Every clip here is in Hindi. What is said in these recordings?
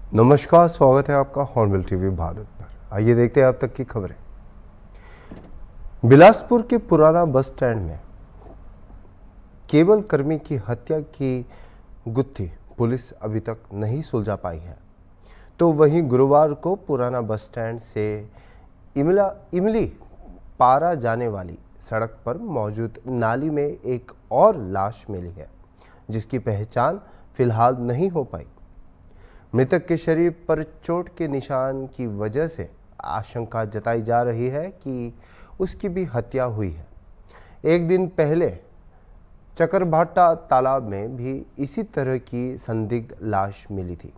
नमस्कार, स्वागत है आपका हॉर्नबिल टीवी भारत पर। आइए देखते हैं अब तक की खबरें। बिलासपुर के पुराना बस स्टैंड में केबल कर्मी की हत्या की गुत्थी पुलिस अभी तक नहीं सुलझा पाई है। तो वहीं गुरुवार को पुराना बस स्टैंड से इमली पारा जाने वाली सड़क पर मौजूद नाली में एक और लाश मिली है, जिसकी पहचान फिलहाल नहीं हो पाई। मृतक के शरीर पर चोट के निशान की वजह से आशंका जताई जा रही है कि उसकी भी हत्या हुई है। एक दिन पहले चकरभाटा तालाब में भी इसी तरह की संदिग्ध लाश मिली थी।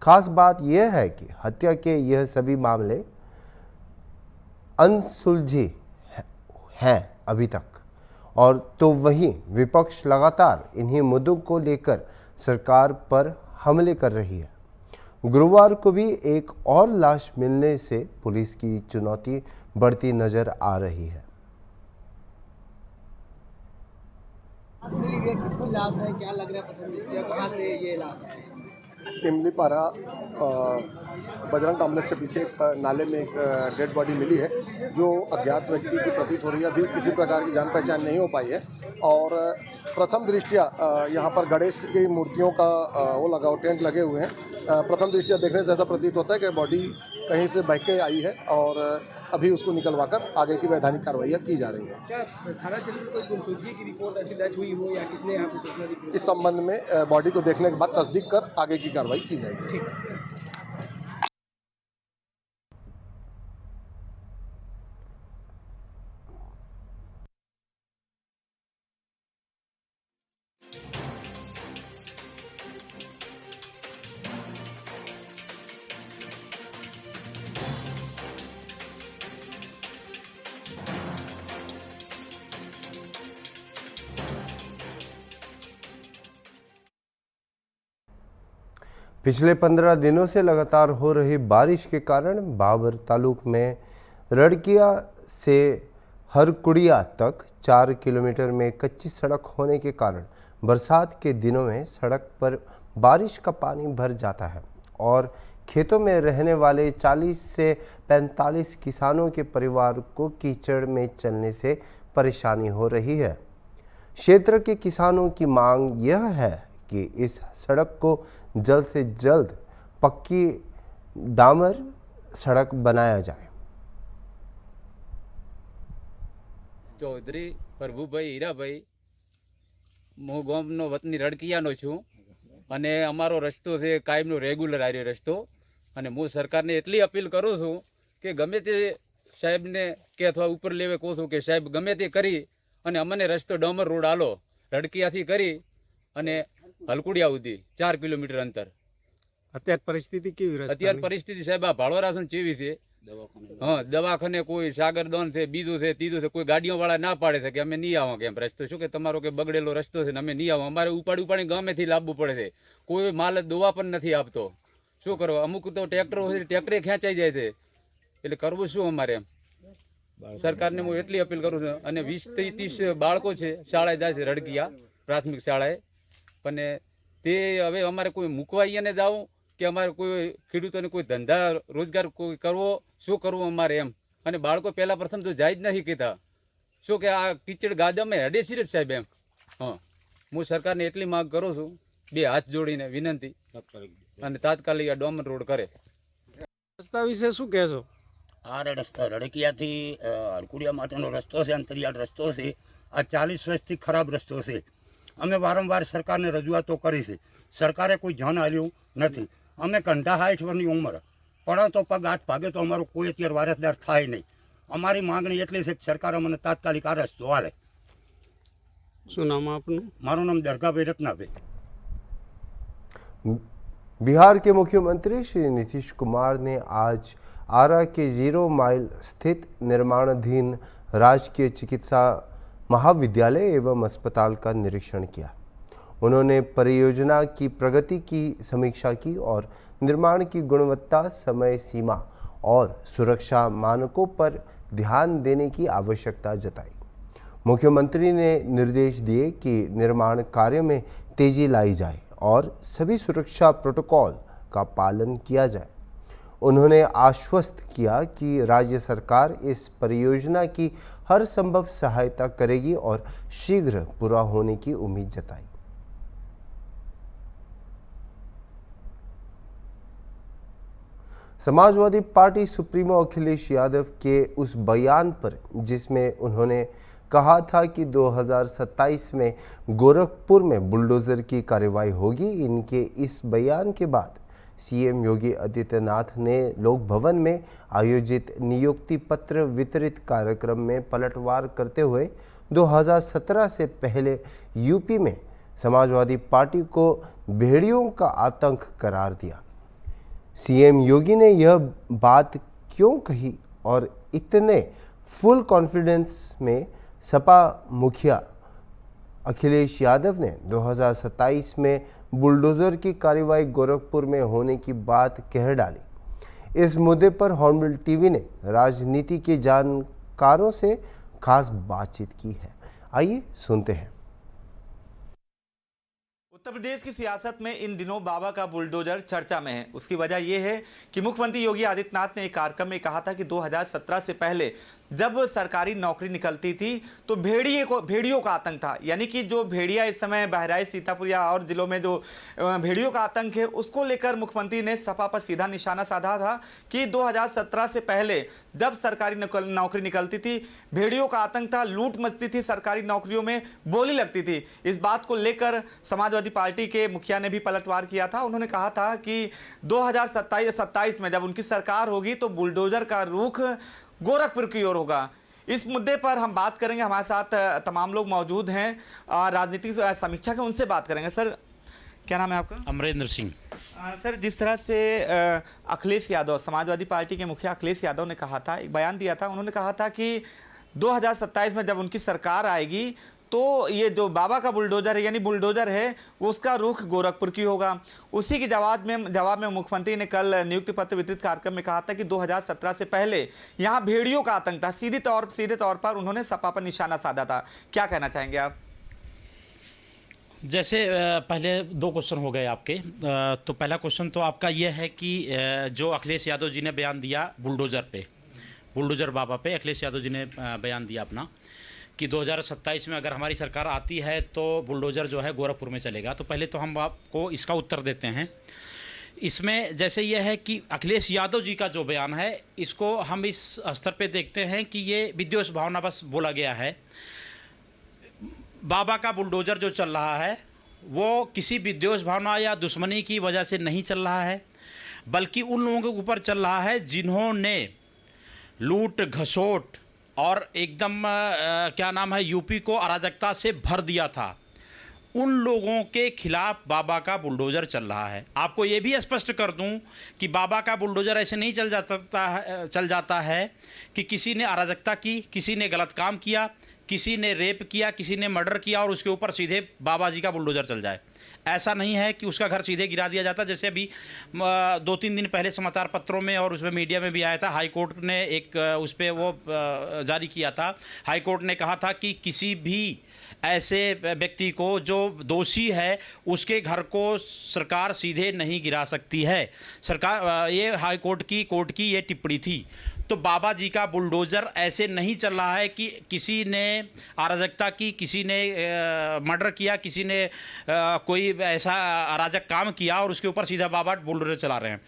खास बात यह है कि हत्या के यह सभी मामले अनसुलझे हैं अभी तक, और तो वहीं विपक्ष लगातार इन्हीं मुद्दों को लेकर सरकार पर हमले कर रही है। गुरुवार को भी एक और लाश मिलने से पुलिस की चुनौती बढ़ती नजर आ रही है। लाश मिली है, किसकी लाश है, क्या लग रहा है प्रथम दृष्टया, कहाँ से ये लाश है? इमलीपारा बजरंग कॉम्प्लेक्स के पीछे एक नाले में एक डेड बॉडी मिली है, जो अज्ञात व्यक्ति की प्रतीत हो रही है। अभी किसी प्रकार की जान पहचान नहीं हो पाई है। और प्रथम दृष्टया यहाँ पर गणेश की मूर्तियों का वो लगा हो, टेंट लगे हुए हैं। प्रथम दृष्टया देखने से ऐसा प्रतीत होता है कि बॉडी कहीं से बह के आई है और अभी उसको निकलवाकर आगे की वैधानिक कार्रवाइयाँ की जा रही हैं। क्या थाना क्षेत्र में कोई गुमशुदगी की रिपोर्ट ऐसी दर्ज हुई हो या किसने यहाँ पे सूचना दी? इस संबंध में बॉडी को देखने के बाद तस्दीक कर आगे की कार्रवाई की जाएगी। ठीक। पिछले 15 दिनों से लगातार हो रही बारिश के कारण बाबर तालुक में रड़किया से हरकुड़िया तक 4 किलोमीटर में कच्ची सड़क होने के कारण बरसात के दिनों में सड़क पर बारिश का पानी भर जाता है और खेतों में रहने वाले 40 से 45 किसानों के परिवार को कीचड़ में चलने से परेशानी हो रही है। क्षेत्र के किसानों की मांग यह है कि इस सड़क को जल्द से जल्द पक्की डामर सड़क बनाया जाए। चौधरी प्रभुभाई हीराभाई, હું ગામનો વતની રડકિયાનો છું અને અમારો રસ્તો છે કાયમનો રેગ્યુલર આર્યો રસ્તો, અને હું સરકારને એટલી અપીલ કરું છું કે ગમે તે સાહેબને કે અથવા ઉપર લેવે કહું છું કે સાહેબ ગમે તે કરી અને અમને રસ્તો ડામર રોડ આલો, રડકિયાથી કરી અને હલકુડિયા સુધી 4 કિલોમીટર અંતર। અત્યારે પરિસ્થિતિ કેવી રહે? અત્યારે પરિસ્થિતિ સાહેબ આ ભાળવરાસન જેવી છે। हाँ, दवाखाने कोई सागरदान से बीजू से तीजू से कोई गाड़ियों वाला ना पाड़े थे कि अमे नहीं आवा केम रस्तो शू के तमारो के बगड़ेलो रस्तो से अमे नहीं आवा, अमारे उपाड़ी उपाड़ी गामे थी लावવું પડે છે। कोई माल दवा पण નથી આપતો। શું કરવા? અમુક તો ટ્રેક્ટરો છે, ટ્રેક્ટરે ખેંચાઈ જાય છે, એટલે કરવું શું અમારે? એમ સરકારને હું એટલી અપીલ કરું છું। અને 20 થી 30 બાળકો છે, શાળાએ જાય છે, રડકિયા પ્રાથમિક શાળાએ, પણ તે હવે અમારે કોઈ મૂકવા અહીંયા જાવું કે અમારે કોઈ ખેડૂતોને કોઈ ધંધા રોજગાર કોઈ કરવો, શું કરવું અમારે એમ? અને બાળકો પહેલા પ્રથમ તો જાય જ નથી કહેતા, શું કે આ કીચડ ગાદામાં હેડે સિરજ સાહેબ એમ। હા, હું સરકારને એટલી માંગ કરું છું, બે હાથ જોડીને વિનંતી, અને તાત્કાલિક આ ડોમન રોડ કરે। રસ્તા વિશે શું કહેશો? આ રસ્તા રડકિયાથી હરકુડિયા માટેનો રસ્તો છે, અંતરિયાળ રસ્તો છે। આ 40 વર્ષથી ખરાબ રસ્તો છે। અમે વારંવાર સરકારને રજૂઆતો કરી છે, સરકારે કોઈ ધ્યાન આપ્યું નથી। અમે કંઢા 60 વર્ષની ઉંમર, પડે તો પગ હાથ ભાગે તો અમારો કોઈ અત્યારે વારસદાર થાય નહીં। અમારી માંગણી એટલી છે કે સરકાર અમને તાત્કાલિક આ રસ્તો હાલે। શું નામ આપનું? મારું નામ દરગાભાઈ રત્નાભાઈ। बिहार के मुख्यमंत्री श्री नीतीश कुमार ने आज आरा के 0 माइल स्थित निर्माणाधीन राजकीय चिकित्सा महाविद्यालय एवं अस्पताल का निरीक्षण किया। उन्होंने परियोजना की प्रगति की समीक्षा की और निर्माण की गुणवत्ता, समय सीमा और सुरक्षा मानकों पर ध्यान देने की आवश्यकता जताई। मुख्यमंत्री ने निर्देश दिए कि निर्माण कार्य में तेजी लाई जाए और सभी सुरक्षा प्रोटोकॉल का पालन किया जाए। उन्होंने आश्वस्त किया कि राज्य सरकार इस परियोजना की हर संभव सहायता करेगी और शीघ्र पूरा होने की उम्मीद जताई। समाजवादी पार्टी सुप्रीमो अखिलेश यादव के उस बयान पर जिसमें उन्होंने कहा था कि 2027 में गोरखपुर में बुलडोजर की कार्रवाई होगी, इनके इस बयान के बाद सीएम योगी आदित्यनाथ ने लोक भवन में आयोजित नियुक्ति पत्र वितरित कार्यक्रम में पलटवार करते हुए 2017 से पहले यूपी में समाजवादी पार्टी को भेड़ियों का आतंक करार दिया। सीएम योगी ने यह बात क्यों कही और इतने फुल कॉन्फिडेंस में सपा मुखिया अखिलेश यादव ने 2027 में बुलडोजर की कार्रवाई गोरखपुर में होने की बात कह डाली। इस मुद्दे पर हॉर्नबिल टीवी ने राजनीति के जानकारों से खास बातचीत की है। आइए सुनते हैं। उत्तर प्रदेश की सियासत में इन दिनों बाबा का बुलडोजर चर्चा में है। उसकी वजह यह है कि मुख्यमंत्री योगी आदित्यनाथ ने एक कार्यक्रम में कहा था कि 2017 से पहले जब सरकारी नौकरी निकलती थी तो भेड़ियों का आतंक था, यानी कि जो भेड़िया इस समय बहराइच, सीतापुर या और जिलों में जो भेड़ियों का आतंक है, उसको लेकर मुख्यमंत्री ने सपा पर सीधा निशाना साधा था कि 2017 से पहले जब सरकारी नौकरी निकलती थी भेड़ियों का आतंक था, लूट मचती थी, सरकारी नौकरियों में बोली लगती थी। इस बात को लेकर समाजवादी पार्टी के मुखिया ने भी पलटवार किया था। उन्होंने कहा था कि 2027 में जब उनकी सरकार होगी तो बुलडोजर का रुख गोरखपुर की ओर होगा। इस मुद्दे पर हम बात करेंगे। हमारे साथ तमाम लोग मौजूद हैं, राजनीतिक समीक्षा के, उनसे बात करेंगे। सर, क्या नाम है आपका? अमरेंद्र सिंह। सर, जिस तरह से अखिलेश यादव, समाजवादी पार्टी के मुखिया अखिलेश यादव ने कहा था, एक बयान दिया था, उन्होंने कहा था कि 2027 में जब उनकी सरकार आएगी तो ये जो बाबा का बुलडोजर है, यानी बुलडोजर है, उसका रुख गोरखपुर की होगा। उसी के जवाब में मुख्यमंत्री ने कल नियुक्ति पत्र वितरित कार्यक्रम में कहा था कि 2017 से पहले यहाँ भेड़ियों का आतंक था। सीधे तौर पर उन्होंने सपा पर निशाना साधा था। क्या कहना चाहेंगे आप? जैसे पहले 2 क्वेश्चन हो गए आपके, तो पहला क्वेश्चन तो आपका यह है कि जो अखिलेश यादव जी ने बयान दिया बुलडोजर बाबा पे अखिलेश यादव जी ने बयान दिया अपना कि 2027 में अगर हमारी सरकार आती है तो बुलडोजर जो है गोरखपुर में चलेगा। तो पहले तो हम आपको इसका उत्तर देते हैं। इसमें जैसे यह है कि अखिलेश यादव जी का जो बयान है, इसको हम इस स्तर पे देखते हैं कि ये विद्वेष भावना बस बोला गया है। बाबा का बुलडोजर जो चल रहा है वो किसी विद्वेष भावना या दुश्मनी की वजह से नहीं चल रहा है, बल्कि उन लोगों के ऊपर चल रहा है जिन्होंने लूट घसोट और एकदम यूपी को अराजकता से भर दिया था। उन लोगों के खिलाफ बाबा का बुलडोजर चल रहा है। आपको ये भी स्पष्ट कर दूं कि बाबा का बुलडोजर ऐसे नहीं चल जाता है कि किसी ने अराजकता की, किसी ने गलत काम किया, किसी ने रेप किया, किसी ने मर्डर किया और उसके ऊपर सीधे बाबा जी का बुलडोजर चल जाए। ऐसा नहीं है कि उसका घर सीधे गिरा दिया जाता। जैसे अभी 2-3 दिन पहले समाचार पत्रों में और उसमें मीडिया में भी आया था, हाई कोर्ट ने एक उस पर वो जारी किया था। हाई कोर्ट ने कहा था कि किसी भी ऐसे व्यक्ति को जो दोषी है उसके घर को सरकार सीधे नहीं गिरा सकती है। सरकार, ये हाई कोर्ट की ये टिप्पणी थी। तो बाबा जी का बुलडोजर ऐसे नहीं चल रहा है कि किसी ने अराजकता की, किसी ने मर्डर किया, किसी ने कोई ऐसा अराजक काम किया और उसके ऊपर सीधा बाबा बुलडोजर चला रहे हैं।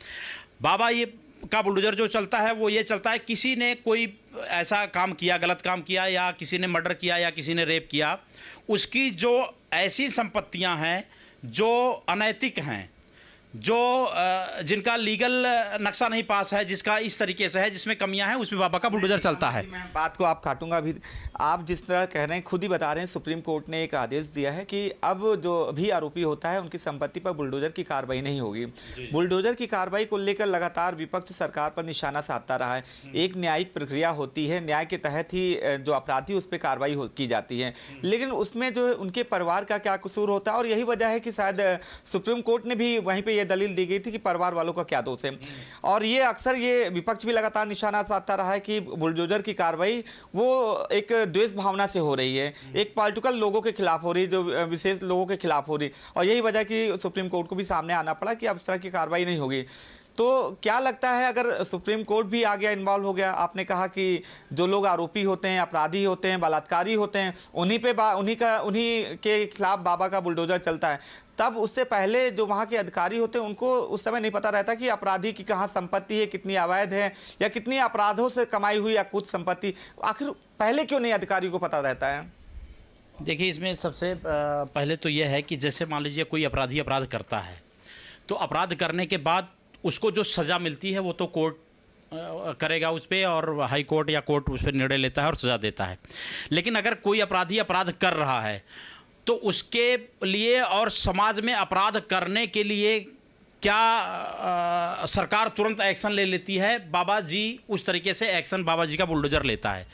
बाबा ये का बुलडोजर जो चलता है वो ये चलता है किसी ने कोई ऐसा काम किया, गलत काम किया, या किसी ने मर्डर किया या किसी ने रेप किया, उसकी जो ऐसी संपत्तियां हैं जो अनैतिक हैं, जो जिनका लीगल नक्शा नहीं पास है, जिसका इस तरीके से है, जिसमें कमियां हैं, उसमें बाबा का बुलडोजर चलता है। मैं बात को आप काटूंगा अभी। आप जिस तरह कह रहे हैं, खुद ही बता रहे हैं, सुप्रीम कोर्ट ने एक आदेश दिया है कि अब जो भी आरोपी होता है उनकी संपत्ति पर बुलडोजर की कार्रवाई नहीं होगी। बुलडोजर की कार्रवाई को लेकर लगातार विपक्ष सरकार पर निशाना साधता रहा है। एक न्यायिक प्रक्रिया होती है, न्याय के तहत ही जो अपराधी उस पर कार्रवाई की जाती है, लेकिन उसमें जो उनके परिवार का क्या कसूर होता है। और यही वजह है कि शायद सुप्रीम कोर्ट ने भी वहीं पर ये दलील दी गई थी कि परिवार वालों का क्या दोष है। और ये अक्सर ये विपक्ष भी लगातार निशाना साधता रहा है कि बुलडोजर की कार्रवाई वो एक द्वेष भावना से हो रही है, एक पॉलिटिकल लोगों के खिलाफ हो रही, जो विशेष लोगों के खिलाफ हो रही, और यही वजह कि सुप्रीम कोर्ट को भी सामने आना पड़ा कि अब इस तरह की कार्रवाई नहीं होगी। तो क्या लगता है अगर सुप्रीम कोर्ट भी आ गया, इन्वॉल्व हो गया, आपने कहा कि जो लोग आरोपी होते हैं, अपराधी होते हैं, बलात्कारी होते हैं, उन्हीं के खिलाफ बाबा का बुलडोजर चलता है, तब उससे पहले जो वहाँ के अधिकारी होते हैं उनको उस समय नहीं पता रहता कि अपराधी की कहाँ संपत्ति है, कितनी अवैध है, या कितनी अपराधों से कमाई हुई या कुछ संपत्ति, आखिर पहले क्यों नहीं अधिकारी को पता रहता है? देखिए, इसमें सबसे पहले तो यह है कि जैसे मान लीजिए कोई अपराधी अपराध करता है, तो अपराध करने के बाद उसको जो सज़ा मिलती है वो तो कोर्ट करेगा उस पर, और हाई कोर्ट या कोर्ट उस पर निर्णय लेता है और सज़ा देता है। लेकिन अगर कोई अपराधी अपराध कर रहा है तो उसके लिए और समाज में अपराध करने के लिए क्या सरकार तुरंत एक्शन ले लेती है? बाबा जी उस तरीके से एक्शन बाबा जी का बुलडोजर लेता है।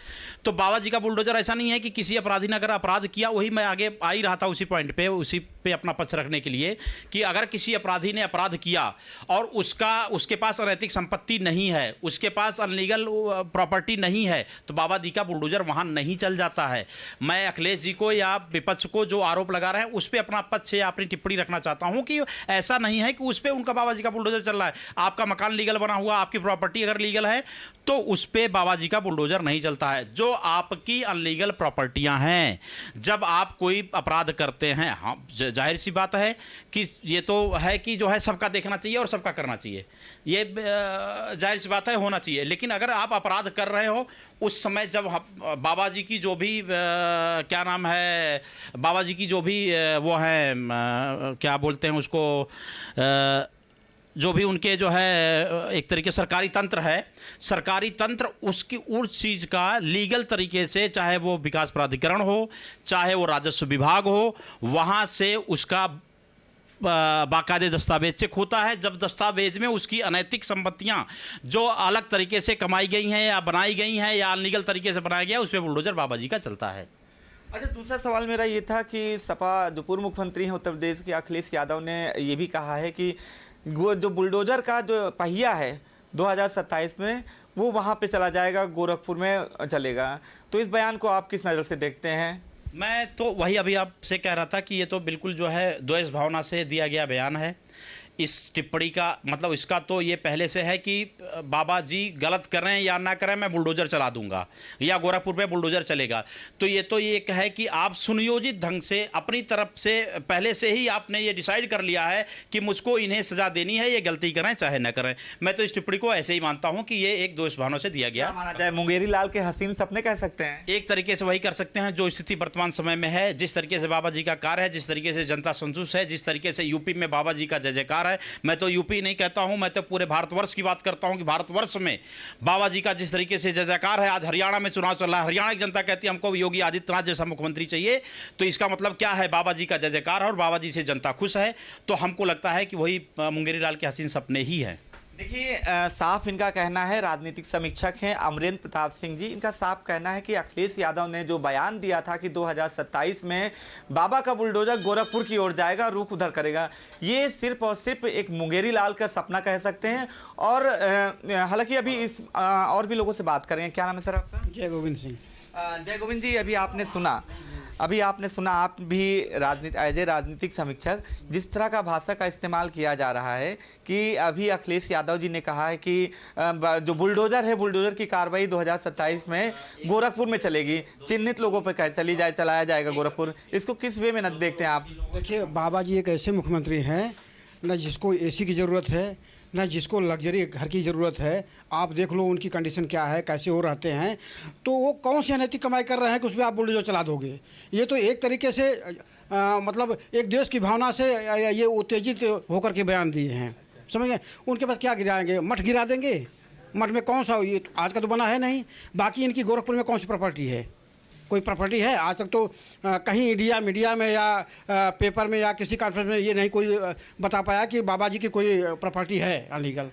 तो बाबा जी का बुलडोजर ऐसा नहीं है कि किसी अपराधी ने अगर अपराध किया, वही मैं आगे आ ही रहा था उसी पॉइंट पे, उसी पे अपना पक्ष रखने के लिए कि अगर किसी अपराधी ने अपराध किया और उसके पास अनैतिक संपत्ति नहीं है, उसके पास अनलीगल प्रॉपर्टी नहीं है, तो बाबा जी का बुलडोजर वहाँ नहीं चल जाता है। मैं अखिलेश जी को या विपक्ष को जो आरोप लगा रहे हैं उस पर अपना पक्ष या अपनी टिप्पणी रखना चाहता हूँ कि ऐसा नहीं है कि उस पर उनका बाबा जी का बुलडोजर चल रहा है। आपका मकान लीगल बना हुआ, आपकी प्रॉपर्टी अगर लीगल है तो उस पे बाबा जी का बुलडोजर नहीं चलता है। जो आपकी अनलीगल प्रॉपर्टियां हैं, जब आप कोई अपराध करते हैं, हाँ जाहिर सी बात है कि ये तो है कि जो है सबका देखना चाहिए और सबका करना चाहिए, ये जाहिर सी बात है, होना चाहिए। लेकिन अगर आप अपराध कर रहे हो उस समय जब बाबा जी की जो भी क्या नाम है, बाबा जी की जो भी वो है क्या बोलते हैं उसको, जो भी उनके जो है एक तरीके सरकारी तंत्र है, सरकारी तंत्र उसकी उस चीज़ का लीगल तरीके से, चाहे वो विकास प्राधिकरण हो, चाहे वो राजस्व विभाग हो, वहाँ से उसका बाकायदे दस्तावेज चेक होता है। जब दस्तावेज में उसकी अनैतिक संपत्तियां जो अलग तरीके से कमाई गई हैं या बनाई गई हैं या अनलीगल तरीके से बनाया गया, उस पर बुलडोजर बाबा जी का चलता है। अच्छा, दूसरा सवाल मेरा ये था कि सपा जो पूर्व मुख्यमंत्री हैं उत्तर प्रदेश के अखिलेश यादव ने ये भी कहा है कि जो बुलडोजर का जो पहिया है 2027 में वो वहाँ पे चला जाएगा, गोरखपुर में चलेगा। तो इस बयान को आप किस नज़र से देखते हैं? मैं तो वही अभी आपसे कह रहा था कि ये तो बिल्कुल जो है द्वेष भावना से दिया गया बयान है। इस टिप्पणी का मतलब इसका तो ये पहले से है कि बाबा जी गलत कर रहे हैं या ना करें, मैं बुलडोजर चला दूंगा या गोरखपुर पे बुलडोजर चलेगा। तो ये एक है कि आप सुनियोजित ढंग से अपनी तरफ से पहले से ही आपने ये डिसाइड कर लिया है कि मुझको इन्हें सजा देनी है, ये गलती करें चाहे न करें। मैं तो इस टिप्पणी को ऐसे ही मानता हूँ कि ये एक दोष भावना से दिया गया। माना जाए मुंगेरी लाल के हसीन सपने कह सकते हैं, एक तरीके से वही कर सकते हैं जो स्थिति वर्तमान समय में है, जिस तरीके से बाबा जी का कार्य है, जिस तरीके से जनता संतुष्ट है, जिस तरीके से यूपी में बाबा जी का जय जयकार है। मैं तो यूपी नहीं कहता हूं, मैं तो पूरे भारतवर्ष की बात करता हूं कि भारतवर्ष में बाबा जी का जिस तरीके से जय जयकार है। आज हरियाणा में चुनाव चल रहा है, हरियाणा की जनता कहती है हमको योगी आदित्यनाथ जैसा मुख्यमंत्री चाहिए। तो इसका मतलब क्या है? बाबा जी का जय जयकार है और बाबा जी से जनता खुश है। तो हमको लगता है कि वही मुंगेरी लाल के हसीन सपने ही हैं। देखिए, साफ इनका कहना है, राजनीतिक समीक्षक हैं अमरेंद्र प्रताप सिंह जी, इनका साफ कहना है कि अखिलेश यादव ने जो बयान दिया था कि 2027 में बाबा का बुलडोजर गोरखपुर की ओर जाएगा, रुख उधर करेगा, ये सिर्फ और सिर्फ एक मुंगेरी लाल का सपना कह सकते हैं। और हालांकि अभी इस और भी लोगों से बात करेंगे। क्या नाम है सर आपका? जय गोविंद सिंह। जय गोविंद जी, अभी आपने सुना, आप भी एज ए राजनीतिक समीक्षक, जिस तरह का भाषा का इस्तेमाल किया जा रहा है कि अभी अखिलेश यादव जी ने कहा है कि जो बुलडोजर है, बुलडोजर की कार्रवाई 2027 में गोरखपुर में चलेगी, चिन्हित लोगों पर चलाया जाएगा गोरखपुर। इसको किस वे में न देखते हैं आप? देखिए, बाबा जी एक ऐसे मुख्यमंत्री हैं न जिसको एसी की ज़रूरत है, न जिसको लग्जरी घर की ज़रूरत है। आप देख लो उनकी कंडीशन क्या है, कैसे हो रहते हैं। तो वो कौन सी अनैतिक कमाई कर रहे हैं कि उस पर आप बुलडोजर चला दोगे? ये तो एक तरीके से मतलब एक देश की भावना से ये उत्तेजित होकर के बयान दिए हैं, समझ गए? उनके पास क्या गिराएंगे? मठ गिरा देंगे। मठ में कौन सा, ये आज का तो बना है नहीं। बाकी इनकी गोरखपुर में कौन सी प्रॉपर्टी है? कोई प्रॉपर्टी है? आज तक तो कहीं मीडिया में या पेपर में या किसी कॉन्फ्रेंस में ये नहीं कोई बता पाया कि बाबा जी की कोई प्रॉपर्टी है अनलीगल।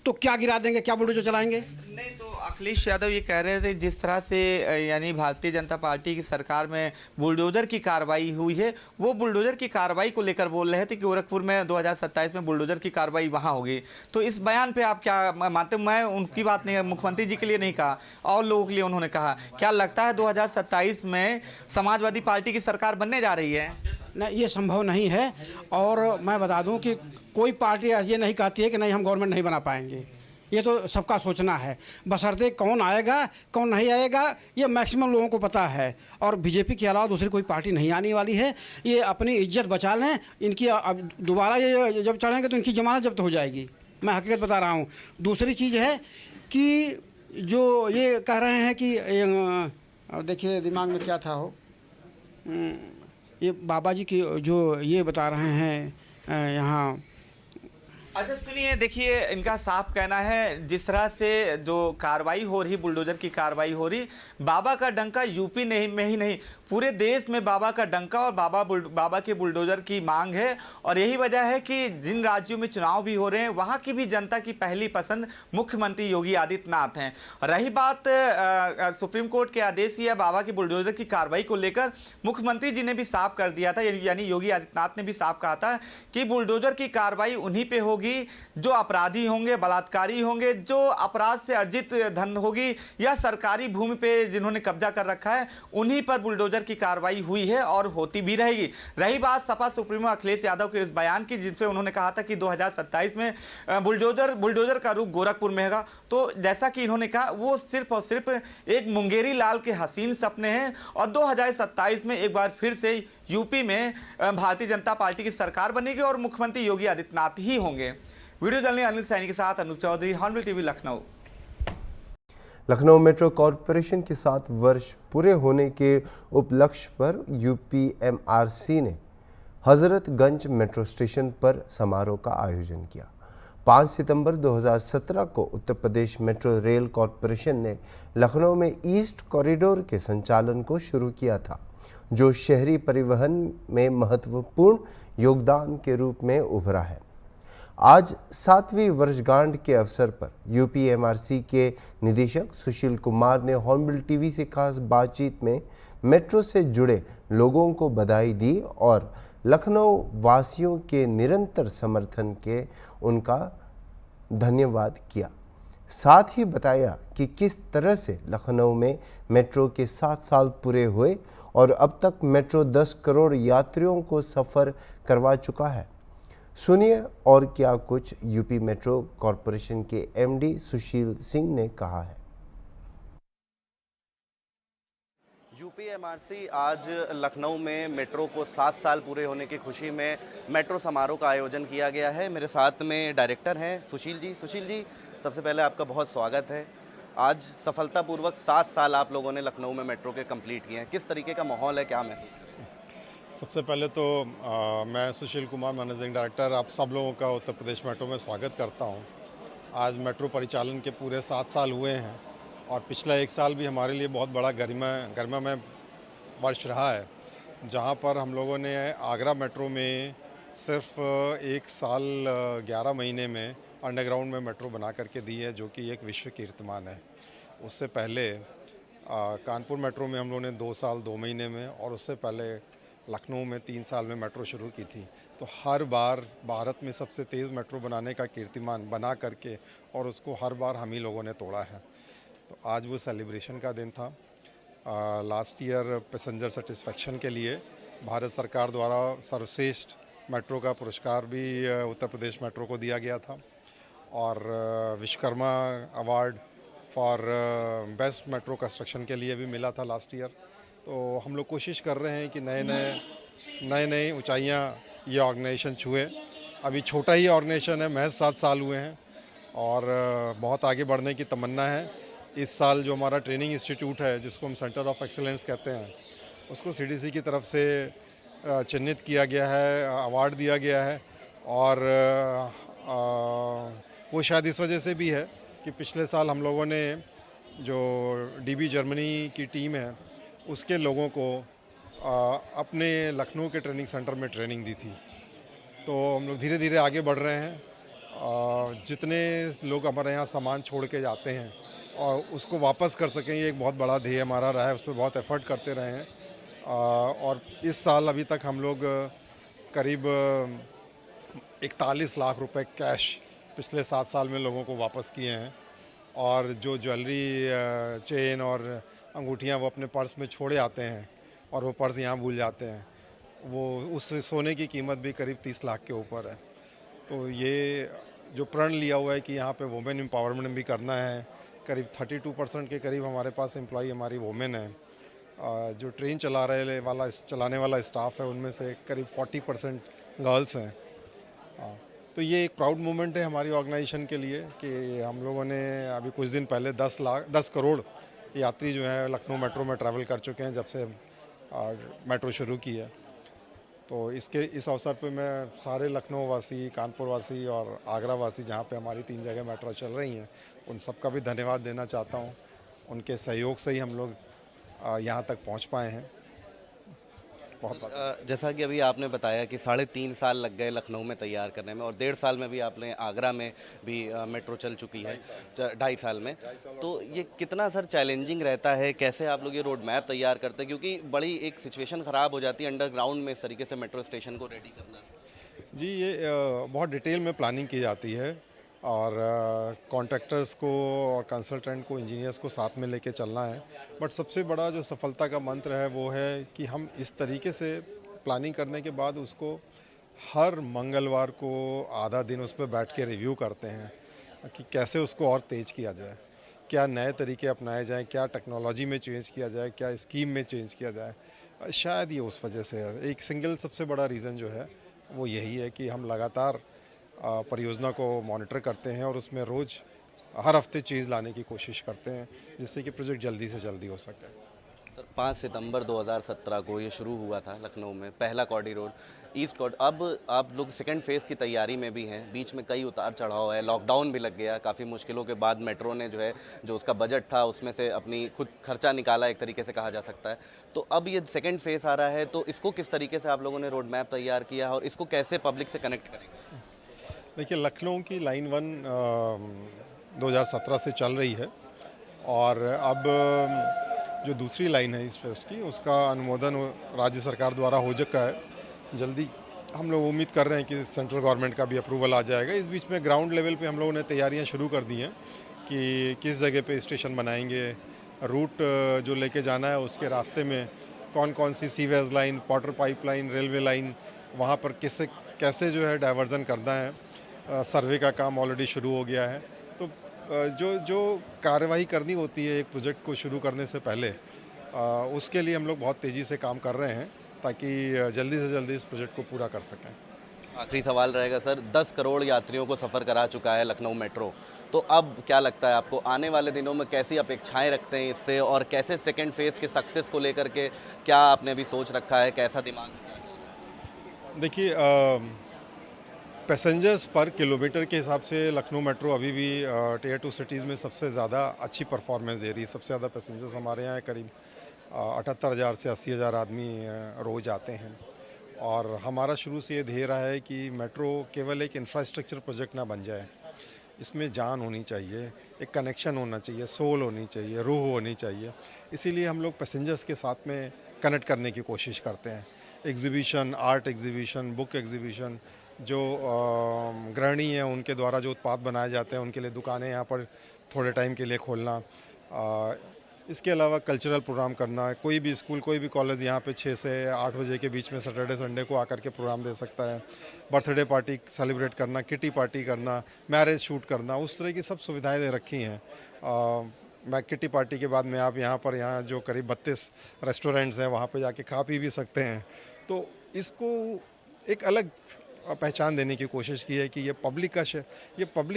तो क्या गिरा देंगे? क्या बुलडोजर चलाएंगे? नहीं, तो अखिलेश यादव ये कह रहे थे जिस तरह से यानी भारतीय जनता पार्टी की सरकार में बुलडोजर की कार्रवाई हुई है, वो बुलडोजर की कार्रवाई को लेकर बोल रहे थे कि गोरखपुर में 2027 में बुलडोजर की कार्रवाई वहां होगी। तो इस बयान पे आप क्या मानते? मैं उनकी बात नहीं, मुख्यमंत्री जी के लिए नहीं कहा, और लोगों के लिए उन्होंने कहा। क्या लगता है 2027 में समाजवादी पार्टी की सरकार बनने जा रही है? नहीं, ये संभव नहीं है। और मैं बता दूं कि कोई पार्टी ये नहीं कहती है कि नहीं हम गवर्नमेंट नहीं बना पाएंगे। ये तो सबका सोचना है, बशर्ते कौन आएगा कौन नहीं आएगा ये मैक्सिमम लोगों को पता है। और बीजेपी के अलावा दूसरी कोई पार्टी नहीं आने वाली है। ये अपनी इज्जत बचा लें, इनकी अब दोबारा ये जब चढ़ेंगे तो इनकी जमानत जब्त हो जाएगी। मैं हकीकत बता रहा हूँ। दूसरी चीज़ है कि जो ये कह रहे हैं कि देखिए दिमाग में क्या था हो, ये बाबा जी की जो ये बता रहे हैं यहाँ। अच्छा सुनिए, देखिए इनका साफ कहना है जिस तरह से जो कार्रवाई हो रही, बुलडोजर की कार्रवाई हो रही, बाबा का डंका यूपी में ही नहीं पूरे देश में बाबा का डंका और बाबा के बुलडोजर की मांग है। और यही वजह है कि जिन राज्यों में चुनाव भी हो रहे हैं वहाँ की भी जनता की पहली पसंद मुख्यमंत्री योगी आदित्यनाथ हैं। रही बात सुप्रीम कोर्ट के आदेश या बाबा के बुलडोजर की कार्रवाई को लेकर, मुख्यमंत्री जी ने भी साफ कर दिया था, यानी योगी आदित्यनाथ ने भी साफ कहा था कि बुलडोजर की कार्रवाई उन्हीं पे होगी जो अपराधी होंगे, बलात्कारी होंगे, जो अपराध से अर्जित धन होगी या सरकारी भूमि पे जिन्होंने कब्जा कर रखा है, उन्हीं पर बुलडोजर की कार्रवाई हुई है और होती भी रहेगी। रही बात सपा सुप्रीमो अखिलेश यादव के इस बयान की, जिससे उन्होंने कहा था कि 2027 में बुलडोजर का रुख गोरखपुर में होगा, तो जैसा कि इन्होंने कहा वो सिर्फ और सिर्फ एक मुंगेरी लाल के हसीन सपने हैं। और 2027 में एक बार फिर से यूपी में भारतीय जनता पार्टी की सरकार बनेगी और मुख्यमंत्री योगी आदित्यनाथ ही होंगे। वीडियो जर्नलिस्ट अनिल सैनी के साथ Anup Chaudhary, Hornbill TV, Lucknow. Lucknow Metro Corporation के 7 वर्ष पूरे होने के उपलक्ष्य पर यूपीएमआरसी ने हजरतगंज मेट्रो स्टेशन पर समारोह का आयोजन किया। 5 सितंबर 2017 को Uttar Pradesh metro rail corporation ने लखनऊ में ईस्ट कॉरिडोर के संचालन को शुरू किया था, जो शहरी परिवहन में महत्वपूर्ण योगदान के रूप में उभरा है। आज 7वीं वर्षगांठ के अवसर पर यूपीएमआरसी के निदेशक सुशील कुमार ने हॉर्नबिल टीवी से खास बातचीत में मेट्रो से जुड़े लोगों को बधाई दी और लखनऊ वासियों के निरंतर समर्थन के उनका धन्यवाद किया। साथ ही बताया कि किस तरह से लखनऊ में मेट्रो के 7 साल पूरे हुए और अब तक मेट्रो 10 करोड़ यात्रियों को सफ़र करवा चुका है। सुनिए और क्या कुछ यूपी मेट्रो कॉरपोरेशन के एमडी सुशील सिंह ने कहा है। यूपीएमआरसी आज लखनऊ में मेट्रो को 7 साल पूरे होने की खुशी में मेट्रो समारोह का आयोजन किया गया है। मेरे साथ में डायरेक्टर हैं सुशील जी। सुशील जी, सबसे पहले आपका बहुत स्वागत है। आज सफलतापूर्वक 7 साल आप लोगों ने लखनऊ में मेट्रो के कंप्लीट किए हैं, किस तरीके का माहौल है, क्या महसूस कर रहे हैं? सबसे पहले तो मैं सुशील कुमार, मैनेजिंग डायरेक्टर, आप सब लोगों का उत्तर प्रदेश मेट्रो में स्वागत करता हूं। आज मेट्रो परिचालन के पूरे 7 साल हुए हैं और पिछला 1 साल भी हमारे लिए बहुत बड़ा गरिमामय वर्ष रहा है, जहां पर हम लोगों ने आगरा मेट्रो में सिर्फ 1 साल 11 महीने में अंडरग्राउंड में मेट्रो बना करके दी है, जो कि एक विश्व कीर्तिमान है। उससे पहले कानपुर मेट्रो में हम लोगों ने 2 साल 2 महीने में, और उससे पहले लखनऊ में 3 साल में मेट्रो शुरू की थी। तो हर बार भारत में सबसे तेज़ मेट्रो बनाने का कीर्तिमान बना करके और उसको हर बार हम ही लोगों ने तोड़ा है। तो आज वो सेलिब्रेशन का दिन था। लास्ट ईयर पैसेंजर सेटिस्फेक्शन के लिए भारत सरकार द्वारा सर्वश्रेष्ठ मेट्रो का पुरस्कार भी उत्तर प्रदेश मेट्रो को दिया गया था, और Vishwakarma award for best metro construction के लिए भी मिला था लास्ट ईयर। तो हम लोग कोशिश कर रहे हैं कि नए ऊंचाइयां ये ऑर्गेनाइजेशन छुए। अभी छोटा ही ऑर्गेनाइजेशन है, महज 7 साल हुए हैं और बहुत आगे बढ़ने की तमन्ना है। इस साल जो हमारा ट्रेनिंग इंस्टीट्यूट है, जिसको हम सेंटर ऑफ एक्सीलेंस कहते हैं, उसको सीडीसी की तरफ से चिन्हित किया गया है, अवार्ड दिया गया है। और वो शायद इस वजह से भी है कि पिछले साल हम लोगों ने जो डीबी जर्मनी की टीम है उसके लोगों को अपने लखनऊ के ट्रेनिंग सेंटर में ट्रेनिंग दी थी। तो हम लोग धीरे धीरे आगे बढ़ रहे हैं। जितने लोग हमारे यहाँ सामान छोड़ के जाते हैं और उसको वापस कर सकें, ये एक बहुत बड़ा ध्येय हमारा रहा है। उस पर बहुत एफर्ट करते रहे हैं और इस साल अभी तक हम लोग करीब 41 लाख रुपए कैश पिछले 7 साल में लोगों को वापस किए हैं। और जो ज्वेलरी चेन और अंगूठियां वो अपने पर्स में छोड़े आते हैं और वो पर्स यहाँ भूल जाते हैं, वो उस सोने की कीमत भी करीब 30 लाख के ऊपर है। तो ये जो प्रण लिया हुआ है कि यहाँ पे वुमेन एम्पावरमेंट भी करना है, करीब 32% के करीब हमारे पास एम्प्लॉई हमारी वुमेन है। जो ट्रेन चलाने वाला स्टाफ है उनमें से करीब 40% गर्ल्स हैं। तो ये एक प्राउड मोमेंट है हमारी ऑर्गेनाइजेशन के लिए कि हम लोगों ने अभी कुछ दिन पहले 10 करोड़ यात्री जो है लखनऊ मेट्रो में ट्रैवल कर चुके हैं जब से मेट्रो शुरू की है। तो इस अवसर पे मैं सारे लखनऊ वासी, कानपुर वासी और आगरा वासी, जहाँ पे हमारी 3 जगह मेट्रो चल रही हैं, उन सबका भी धन्यवाद देना चाहता हूँ। उनके सहयोग से ही हम लोग यहाँ तक पहुँच पाए हैं। बहुत जैसा कि अभी आपने बताया कि 3.5 साल लग गए लखनऊ में तैयार करने में, और 1.5 साल में भी आपने आगरा में भी मेट्रो चल चुकी है, 2.5 साल में। तो ये कितना सर चैलेंजिंग रहता है, कैसे आप लोग ये रोड मैप तैयार करते हैं, क्योंकि बड़ी एक सिचुएशन ख़राब हो जाती है अंडरग्राउंड में इस तरीके से मेट्रो स्टेशन को रेडी करना? जी, ये बहुत डिटेल में प्लानिंग की जाती है और कॉन्ट्रैक्टर्स को और कंसल्टेंट को, इंजीनियर्स को साथ में लेके चलना है। बट सबसे बड़ा जो सफलता का मंत्र है वो है कि हम इस तरीके से प्लानिंग करने के बाद उसको हर मंगलवार को आधा दिन उस पर बैठ के रिव्यू करते हैं कि कैसे उसको और तेज़ किया जाए, क्या नए तरीके अपनाए जाएं, क्या टेक्नोलॉजी में चेंज किया जाए, क्या स्कीम में चेंज किया जाए। शायद ये उस वजह से है। एक सिंगल सबसे बड़ा रीज़न जो है वो यही है कि हम लगातार परियोजना को मॉनिटर करते हैं और उसमें रोज़ हर हफ्ते चीज़ लाने की कोशिश करते हैं जिससे कि प्रोजेक्ट जल्दी से जल्दी हो सके। सर 5 सितंबर 2017 को ये शुरू हुआ था लखनऊ में पहला कॉरिडोर रोड, ईस्ट कॉर्ड। अब आप लोग सेकंड फेज़ की तैयारी में भी हैं, बीच में कई उतार चढ़ाव है, लॉकडाउन भी लग गया, काफ़ी मुश्किलों के बाद मेट्रो ने जो है जो उसका बजट था उसमें से अपनी खुद खर्चा निकाला, एक तरीके से कहा जा सकता है। तो अब ये सेकेंड फेज़ आ रहा है, तो इसको किस तरीके से आप लोगों ने रोड मैप तैयार किया है और इसको कैसे पब्लिक से कनेक्ट करेंगे? देखिए, लखनऊ की लाइन 1 2017 से चल रही है और अब जो दूसरी लाइन है ईस्ट वेस्ट की, उसका अनुमोदन राज्य सरकार द्वारा हो चुका है। जल्दी हम लोग उम्मीद कर रहे हैं कि सेंट्रल गवर्नमेंट का भी अप्रूवल आ जाएगा। इस बीच में ग्राउंड लेवल पे हम लोगों ने तैयारियां शुरू कर दी हैं कि किस जगह पे स्टेशन बनाएंगे, रूट जो लेके जाना है उसके रास्ते में कौन कौन सी sewage line, water pipeline, railway line, वहाँ पर कैसे जो है डाइवर्जन करना है। सर्वे का काम ऑलरेडी शुरू हो गया है। तो जो कार्रवाई करनी होती है एक प्रोजेक्ट को शुरू करने से पहले, उसके लिए हम लोग बहुत तेज़ी से काम कर रहे हैं ताकि जल्दी से जल्दी इस प्रोजेक्ट को पूरा कर सकें। आखिरी सवाल रहेगा सर, 10 करोड़ यात्रियों को सफ़र करा चुका है लखनऊ मेट्रो, तो अब क्या लगता है आपको आने वाले दिनों में कैसी अपेक्षाएं रखते हैं इससे, और कैसे सेकंड फेज़ के सक्सेस को लेकर के क्या आपने अभी सोच रखा है, कैसा दिमाग? देखिए, पैसेंजर्स पर किलोमीटर के हिसाब से लखनऊ मेट्रो अभी भी टियर 2 सिटीज़ में सबसे ज़्यादा अच्छी परफॉर्मेंस दे रही है। सबसे ज़्यादा पैसेंजर्स हमारे यहाँ करीब 78,000 से 80,000 आदमी रोज़ आते हैं। और हमारा शुरू से ये ध्येय रहा है कि मेट्रो केवल एक इंफ्रास्ट्रक्चर प्रोजेक्ट ना बन जाए, इसमें जान होनी चाहिए, एक कनेक्शन होना चाहिए, सोल होनी चाहिए, रूह होनी चाहिए। इसीलिए हम लोग पैसेंजर्स के साथ में कनेक्ट करने की कोशिश करते हैं। Exhibition, art exhibition, book exhibition, जो गृहिणी हैं उनके द्वारा जो उत्पाद बनाए जाते हैं उनके लिए दुकानें यहाँ पर थोड़े टाइम के लिए खोलना, इसके अलावा कल्चरल प्रोग्राम करना। कोई भी स्कूल, कोई भी कॉलेज यहाँ पे 6 से 8 बजे के बीच में सैटरडे संडे को आकर के प्रोग्राम दे सकता है। बर्थडे पार्टी सेलिब्रेट करना, किटी पार्टी करना, मैरिज शूट करना, उस तरह की सब सुविधाएं दे रखी हैं। मैं किटी पार्टी के बाद में आप यहाँ जो करीब 32 रेस्टोरेंट्स हैं वहाँ पे जाके खा पी भी सकते हैं। तो इसको एक अलग पहचान देने की कोशिश की है कि ये पब्लिक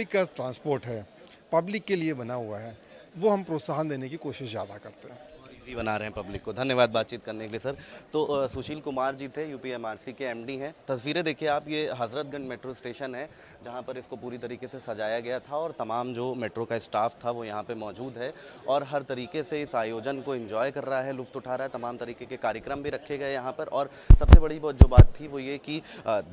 का ट्रांसपोर्ट है, पब्लिक के लिए बना हुआ है, वो हम प्रोत्साहन देने की कोशिश ज़्यादा करते हैं। जी बना रहे हैं पब्लिक को। धन्यवाद बातचीत करने के लिए सर। तो सुशील कुमार जी थे, यूपीएमआरसी के एमडी हैं। तस्वीरें देखिए आप, ये हजरतगंज मेट्रो स्टेशन है जहां पर इसको पूरी तरीके से सजाया गया था और तमाम जो मेट्रो का स्टाफ था वो यहां पे मौजूद है और हर तरीके से इस आयोजन को एंजॉय कर रहा है, लुत्फ उठा रहा है। तमाम तरीके के कार्यक्रम भी रखे गए यहाँ पर और सबसे बड़ी जो बात थी वो ये कि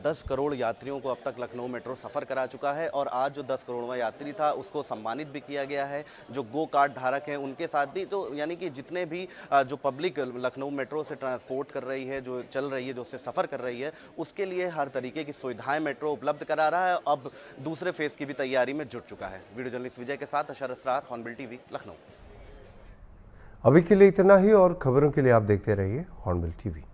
10 करोड़ यात्रियों को अब तक लखनऊ मेट्रो सफ़र करा चुका है और आज जो 10 करोड़वां यात्री था उसको सम्मानित भी किया गया है। जो गो कार्ड धारक हैं उनके साथ भी, तो यानी कि जितने भी जो पब्लिक लखनऊ मेट्रो से ट्रांसपोर्ट कर रही है, जो चल रही है, जो उससे सफ़र कर रही है, उसके लिए हर तरीके की सुविधाएं मेट्रो उपलब्ध करा रहा है। अब दूसरे फेज़ की भी तैयारी में जुट चुका है। वीडियो जर्नलिस्ट विजय के साथ अशर असरार, हॉर्नबिल टीवी, लखनऊ। अभी के लिए इतना ही और खबरों के लिए आप देखते रहिए हॉर्नबिल टीवी।